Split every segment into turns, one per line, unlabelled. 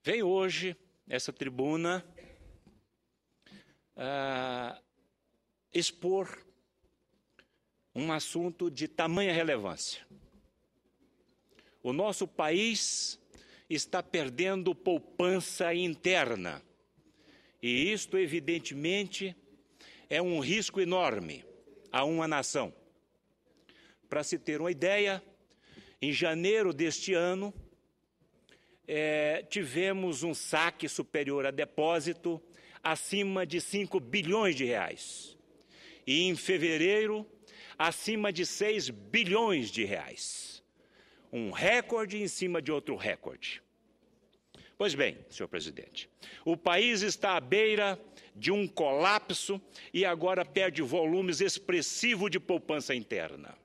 Venho hoje, nessa tribuna, expor um assunto de tamanha relevância. O nosso país está perdendo poupança interna, e isto, evidentemente, é um risco enorme a uma nação. Para se ter uma ideia, em janeiro deste ano, tivemos um saque superior a depósito acima de 5 bilhões de reais. E em fevereiro, acima de 6 bilhões de reais. Um recorde em cima de outro recorde. Pois bem, senhor presidente, o país está à beira de um colapso e agora perde volumes expressivos de poupança interna,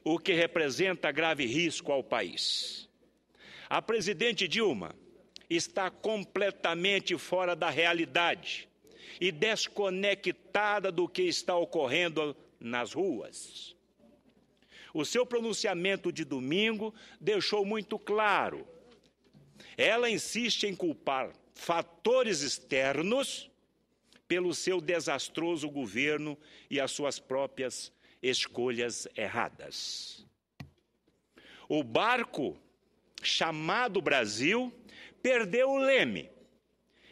o que representa grave risco ao país. A presidente Dilma está completamente fora da realidade e desconectada do que está ocorrendo nas ruas. O seu pronunciamento de domingo deixou muito claro. Ela insiste em culpar fatores externos pelo seu desastroso governo e as suas próprias escolhas erradas. O barco chamado Brasil perdeu o leme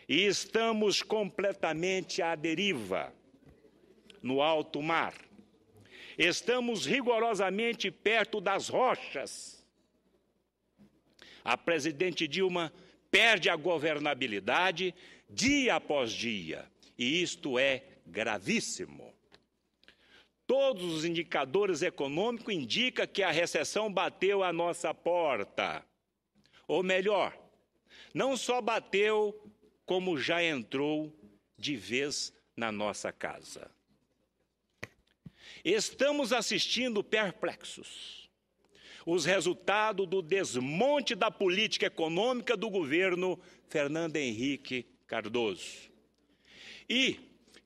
e estamos completamente à deriva no alto mar. Estamos rigorosamente perto das rochas. A presidente Dilma perde a governabilidade dia após dia, e isto é gravíssimo. Todos os indicadores econômicos indicam que a recessão bateu à nossa porta. Ou melhor, não só bateu, como já entrou de vez na nossa casa. Estamos assistindo perplexos os resultados do desmonte da política econômica do governo Fernando Henrique Cardoso, e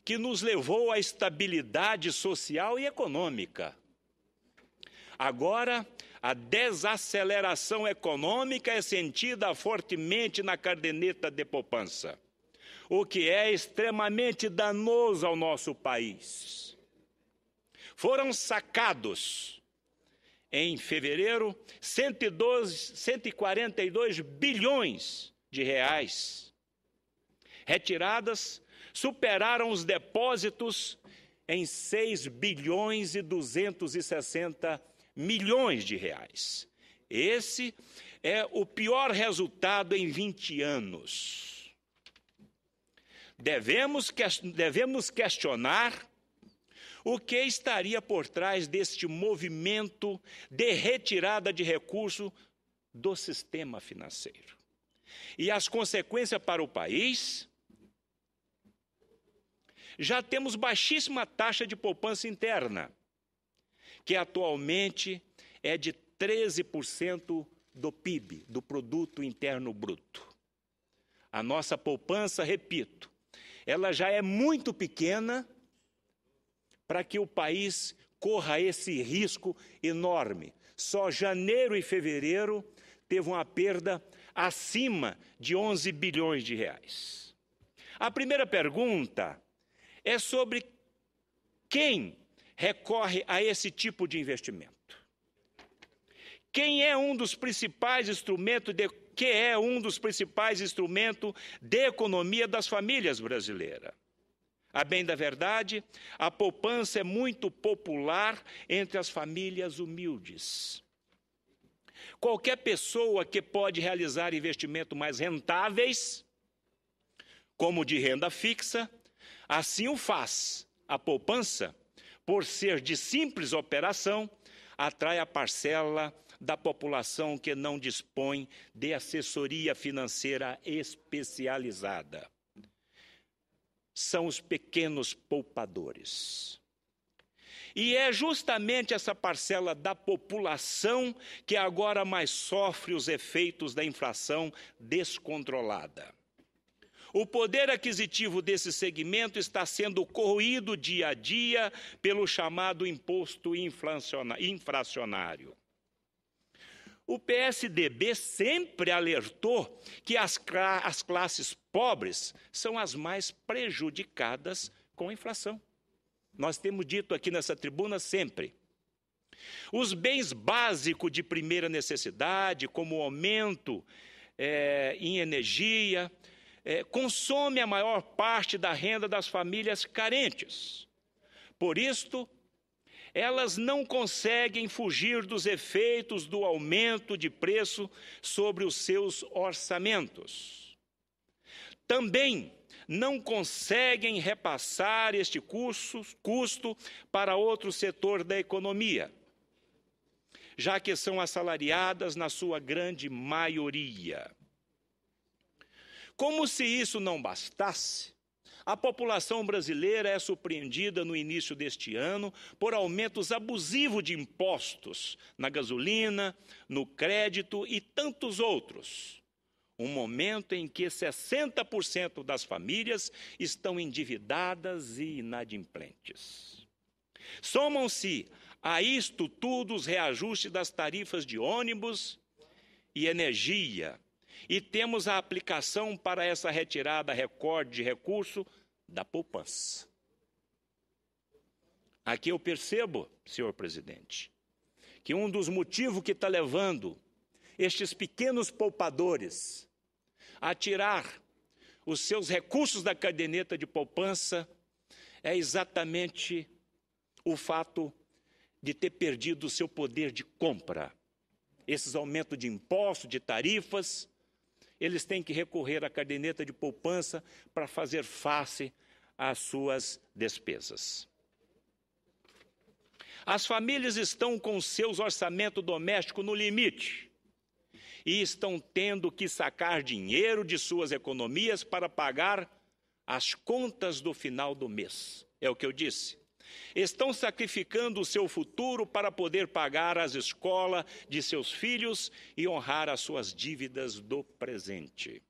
que nos levou à estabilidade social e econômica. Agora, a desaceleração econômica é sentida fortemente na caderneta de poupança, o que é extremamente danoso ao nosso país. Foram sacados, em fevereiro, 142 bilhões de reais. Retiradas superaram os depósitos em 6 bilhões e 260 milhões de reais. Esse é o pior resultado em 20 anos. Devemos questionar o que estaria por trás deste movimento de retirada de recursos do sistema financeiro. E as consequências para o país. Já temos baixíssima taxa de poupança interna, que atualmente é de 13% do PIB, do Produto Interno Bruto. A nossa poupança, repito, ela já é muito pequena para que o país corra esse risco enorme. Só janeiro e fevereiro teve uma perda acima de 11 bilhões de reais. A primeira pergunta é sobre quem recorre a esse tipo de investimento. Quem é um dos principais instrumentos de economia das famílias brasileiras? A bem da verdade, a poupança é muito popular entre as famílias humildes. Qualquer pessoa que pode realizar investimentos mais rentáveis, como de renda fixa, assim o faz. A poupança, por ser de simples operação, atrai a parcela da população que não dispõe de assessoria financeira especializada. São os pequenos poupadores. E é justamente essa parcela da população que agora mais sofre os efeitos da inflação descontrolada. O poder aquisitivo desse segmento está sendo corroído dia a dia pelo chamado imposto inflacionário. O PSDB sempre alertou que as classes pobres são as mais prejudicadas com a inflação. Nós temos dito aqui nessa tribuna sempre. Os bens básicos de primeira necessidade, como o aumento em energia, consomem a maior parte da renda das famílias carentes. Por isto, elas não conseguem fugir dos efeitos do aumento de preço sobre os seus orçamentos. Também não conseguem repassar este custo para outro setor da economia, já que são assalariadas na sua grande maioria. Como se isso não bastasse, a população brasileira é surpreendida no início deste ano por aumentos abusivos de impostos na gasolina, no crédito e tantos outros. Um momento em que 60% das famílias estão endividadas e inadimplentes. Somam-se a isto tudo os reajustes das tarifas de ônibus e energia, e temos a aplicação para essa retirada recorde de recurso da poupança. Aqui eu percebo, senhor presidente, que um dos motivos que está levando estes pequenos poupadores a tirar os seus recursos da caderneta de poupança é exatamente o fato de ter perdido o seu poder de compra. Esses aumentos de impostos, de tarifas, eles têm que recorrer à caderneta de poupança para fazer face às suas despesas. As famílias estão com seus orçamentos domésticos no limite e estão tendo que sacar dinheiro de suas economias para pagar as contas do final do mês. É o que eu disse. Estão sacrificando o seu futuro para poder pagar as escolas de seus filhos e honrar as suas dívidas do presente.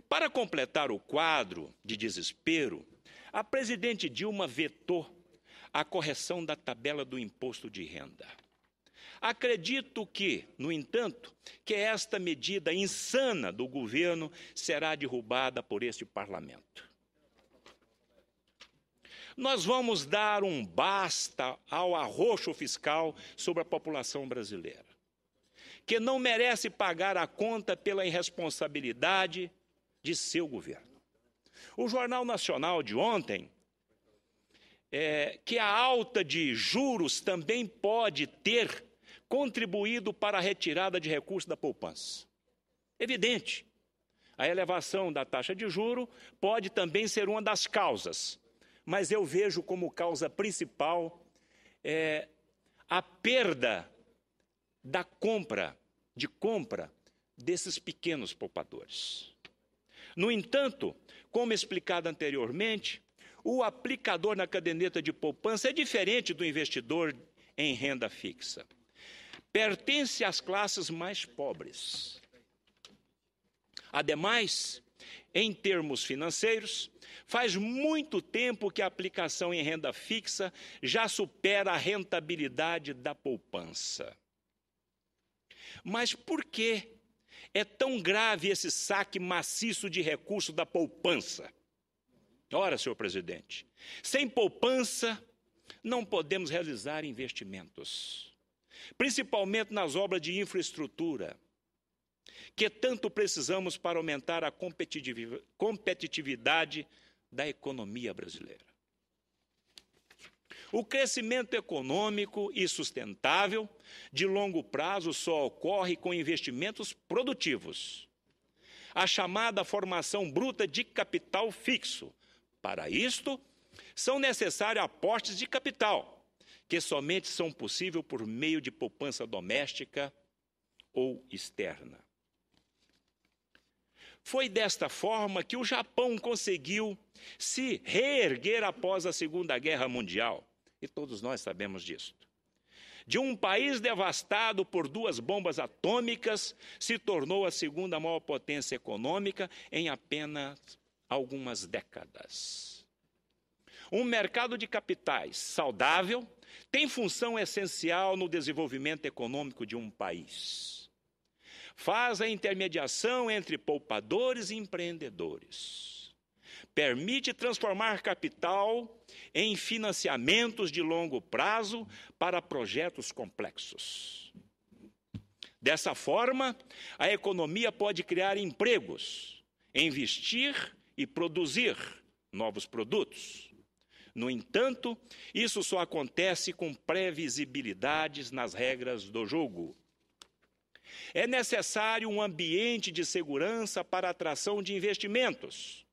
Para completar o quadro de desespero, a presidente Dilma vetou a correção da tabela do imposto de renda. Acredito que, no entanto, que esta medida insana do governo será derrubada por este parlamento. Nós vamos dar um basta ao arroxo fiscal sobre a população brasileira, que não merece pagar a conta pela irresponsabilidade de seu governo. O Jornal Nacional de ontem, que a alta de juros também pode ter contribuído para a retirada de recursos da poupança. Evidente, a elevação da taxa de juros pode também ser uma das causas, mas eu vejo como causa principal a perda da compra desses pequenos poupadores. No entanto, como explicado anteriormente, o aplicador na caderneta de poupança é diferente do investidor em renda fixa. Pertence às classes mais pobres. Ademais, em termos financeiros, faz muito tempo que a aplicação em renda fixa já supera a rentabilidade da poupança. Mas por que é tão grave esse saque maciço de recursos da poupança? Ora, senhor presidente, sem poupança não podemos realizar investimentos, principalmente nas obras de infraestrutura, que tanto precisamos para aumentar a competitividade da economia brasileira. O crescimento econômico e sustentável de longo prazo só ocorre com investimentos produtivos, a chamada formação bruta de capital fixo. Para isto, são necessários aportes de capital, que somente são possíveis por meio de poupança doméstica ou externa. Foi desta forma que o Japão conseguiu se reerguer após a Segunda Guerra Mundial, e todos nós sabemos disso. De um país devastado por 2 bombas atômicas, se tornou a segunda maior potência econômica em apenas algumas décadas. Um mercado de capitais saudável tem função essencial no desenvolvimento econômico de um país. Faz a intermediação entre poupadores e empreendedores. Permite transformar capital em financiamentos de longo prazo para projetos complexos. Dessa forma, a economia pode criar empregos, investir e produzir novos produtos. No entanto, isso só acontece com previsibilidades nas regras do jogo. É necessário um ambiente de segurança para a atração de investimentos.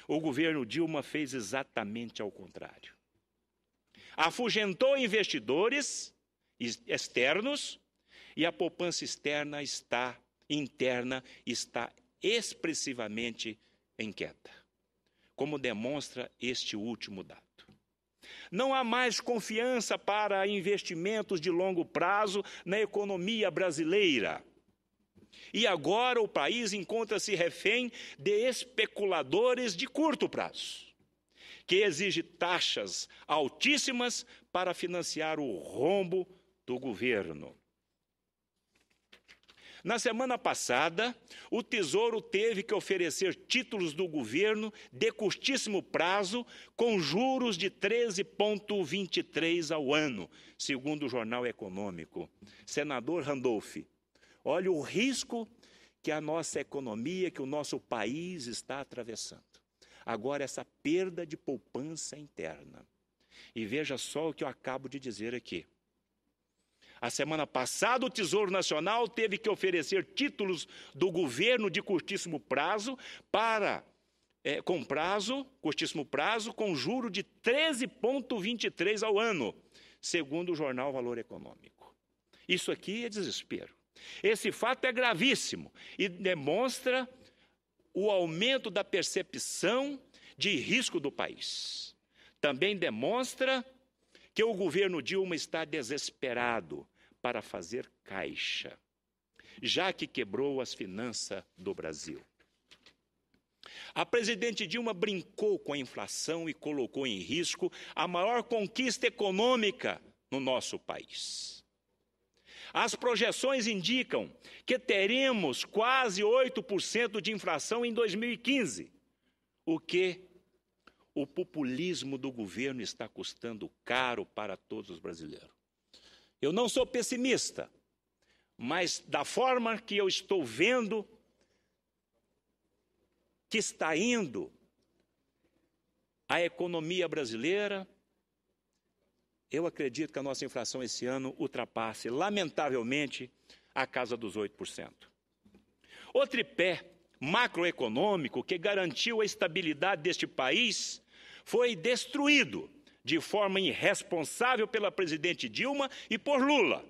O governo Dilma fez exatamente ao contrário. Afugentou investidores externos e a poupança interna está expressivamente em queda, como demonstra este último dado. Não há mais confiança para investimentos de longo prazo na economia brasileira. E agora o país encontra-se refém de especuladores de curto prazo, que exigem taxas altíssimas para financiar o rombo do governo. Na semana passada, o Tesouro teve que oferecer títulos do governo de curtíssimo prazo com juros de 13,23 ao ano, segundo o Jornal Econômico. Senador Randolph, olha o risco que a nossa economia, que o nosso país está atravessando. Agora, essa perda de poupança interna. E veja só o que eu acabo de dizer aqui. A semana passada, o Tesouro Nacional teve que oferecer títulos do governo de curtíssimo prazo com juro de 13,23 ao ano, segundo o jornal Valor Econômico. Isso aqui é desespero. Esse fato é gravíssimo e demonstra o aumento da percepção de risco do país. Também demonstra que o governo Dilma está desesperado para fazer caixa, já que quebrou as finanças do Brasil. A presidente Dilma brincou com a inflação e colocou em risco a maior conquista econômica no nosso país. As projeções indicam que teremos quase 8% de inflação em 2015, o que o populismo do governo está custando caro para todos os brasileiros. Eu não sou pessimista, mas da forma que eu estou vendo que está indo a economia brasileira, eu acredito que a nossa inflação esse ano ultrapasse, lamentavelmente, a casa dos 8%. O tripé macroeconômico que garantiu a estabilidade deste país foi destruído de forma irresponsável pela presidente Dilma e por Lula.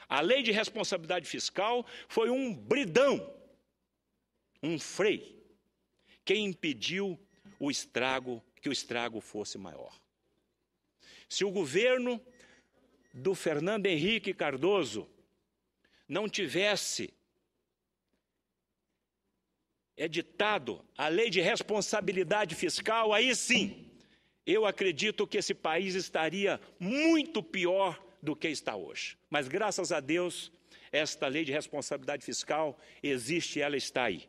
A lei de responsabilidade fiscal foi um bridão, um freio, que impediu que o estrago fosse maior. Se o governo do Fernando Henrique Cardoso não tivesse editado a lei de responsabilidade fiscal, aí sim, eu acredito que esse país estaria muito pior do que está hoje. Mas, graças a Deus, esta lei de responsabilidade fiscal existe e ela está aí.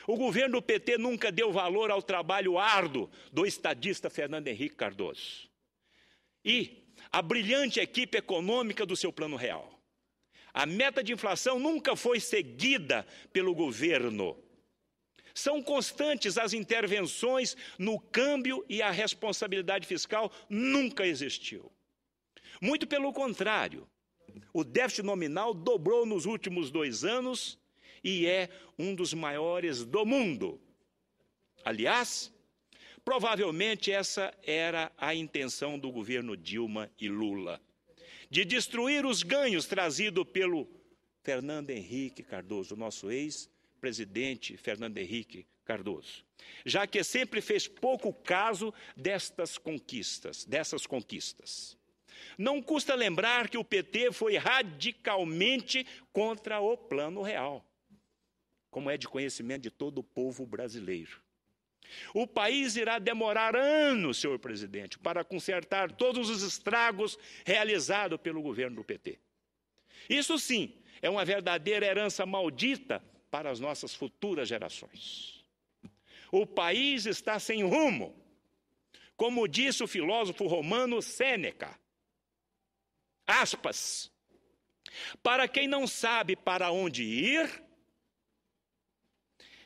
O governo do PT nunca deu valor ao trabalho árduo do estadista Fernando Henrique Cardoso e a brilhante equipe econômica do seu Plano Real. A meta de inflação nunca foi seguida pelo governo. São constantes as intervenções no câmbio e a responsabilidade fiscal nunca existiu. Muito pelo contrário, o déficit nominal dobrou nos últimos 2 anos e é um dos maiores do mundo. Aliás, provavelmente essa era a intenção do governo Dilma e Lula, de destruir os ganhos trazidos pelo Fernando Henrique Cardoso, nosso ex-presidente Fernando Henrique Cardoso, já que sempre fez pouco caso dessas conquistas. Não custa lembrar que o PT foi radicalmente contra o Plano Real, como é de conhecimento de todo o povo brasileiro. O país irá demorar anos, senhor presidente, para consertar todos os estragos realizados pelo governo do PT. Isso sim é uma verdadeira herança maldita para as nossas futuras gerações. O país está sem rumo. Como disse o filósofo romano Sêneca, aspas, para quem não sabe para onde ir,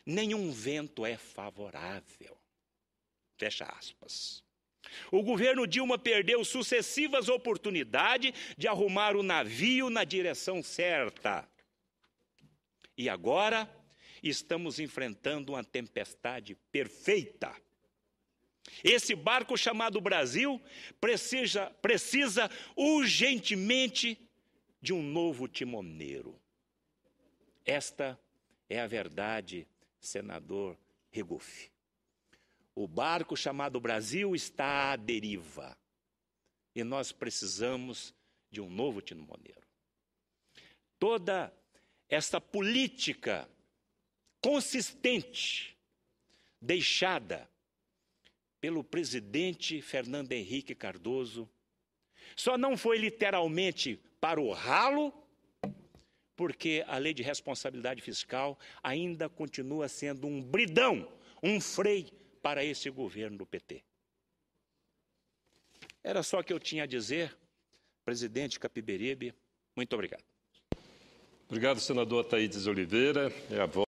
nenhum vento é favorável. Fecha aspas. O governo Dilma perdeu sucessivas oportunidades de arrumar o navio na direção certa. E agora estamos enfrentando uma tempestade perfeita. Esse barco chamado Brasil precisa urgentemente de um novo timoneiro. Esta é a verdade, senador Regufe. O barco chamado Brasil está à deriva e nós precisamos de um novo timoneiro. Toda esta política consistente deixada pelo presidente Fernando Henrique Cardoso só não foi literalmente para o ralo, porque a lei de responsabilidade fiscal ainda continua sendo um bridão, um freio para esse governo do PT. Era só o que eu tinha a dizer, presidente Capiberibe. Muito obrigado.
Obrigado, senador Ataídes Oliveira.